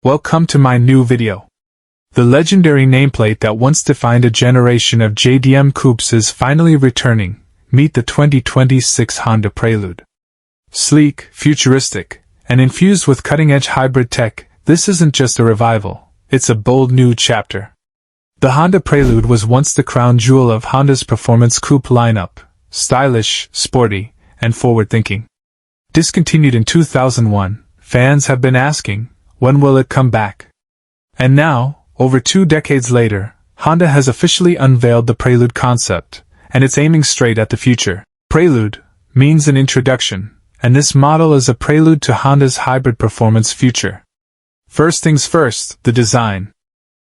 Welcome to my new video. The legendary nameplate that once defined a generation of JDM coupes is finally returning. Meet the 2026 Honda Prelude. Sleek, futuristic, and infused with cutting-edge hybrid tech, this isn't just a revival, it's a bold new chapter. The Honda Prelude was once the crown jewel of Honda's performance coupe lineup, stylish, sporty, and forward-thinking. Discontinued in 2001, fans have been asking, when will it come back? And now, over 2 decades later, Honda has officially unveiled the Prelude concept, and it's aiming straight at the future. Prelude means an introduction, and this model is a prelude to Honda's hybrid performance future. First things first, the design.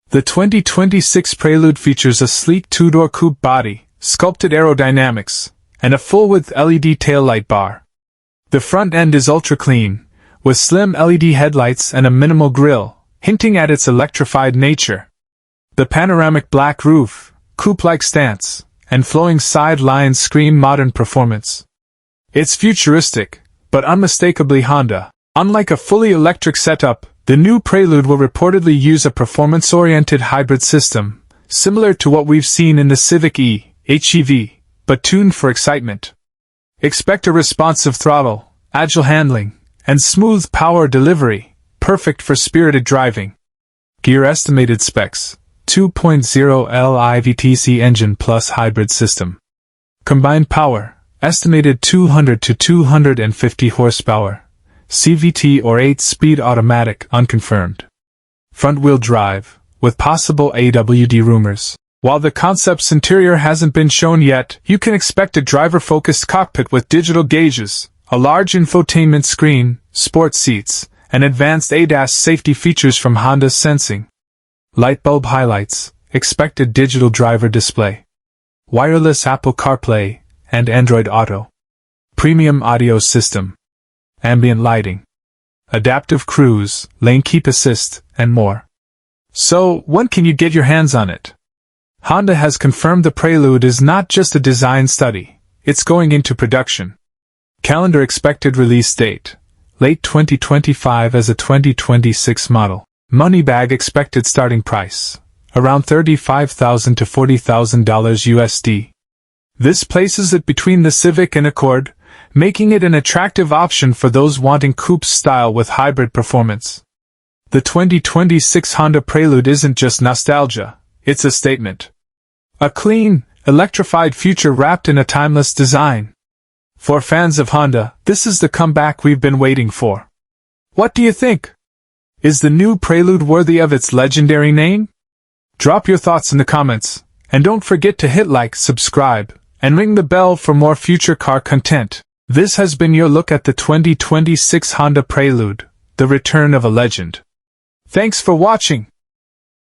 The 2026 Prelude features a sleek two-door coupe body, sculpted aerodynamics, and a full-width LED taillight bar. The front end is ultra-clean, with slim LED headlights and a minimal grille, hinting at its electrified nature. The panoramic black roof, coupe-like stance, and flowing side lines scream modern performance. It's futuristic, but unmistakably Honda. Unlike a fully electric setup, the new Prelude will reportedly use a performance-oriented hybrid system, similar to what we've seen in the Civic E, HEV, but tuned for excitement. Expect a responsive throttle, agile handling, and smooth power delivery, perfect for spirited driving. Gear estimated specs: 2.0 LIVTC engine plus hybrid system. Combined power, estimated 200 to 250 horsepower. CVT or 8-speed automatic unconfirmed. Front-wheel drive, with possible AWD rumors. While the concept's interior hasn't been shown yet, you can expect a driver-focused cockpit with digital gauges, a large infotainment screen, sports seats, and advanced ADAS safety features from Honda's sensing. Light bulb highlights, expected digital driver display. Wireless Apple CarPlay, and Android Auto. Premium audio system. Ambient lighting. Adaptive cruise, lane keep assist, and more. So, when can you get your hands on it? Honda has confirmed the Prelude is not just a design study, it's going into production. Calendar expected release date: late 2025 as a 2026 model. Money bag expected starting price: around $35,000 to $40,000 USD. This places it between the Civic and Accord, making it an attractive option for those wanting coupe style with hybrid performance. The 2026 Honda Prelude isn't just nostalgia, it's a statement. A clean, electrified future wrapped in a timeless design. For fans of Honda, this is the comeback we've been waiting for. What do you think? Is the new Prelude worthy of its legendary name? Drop your thoughts in the comments, and don't forget to hit like, subscribe, and ring the bell for more future car content. This has been your look at the 2026 Honda Prelude, the return of a legend. Thanks for watching.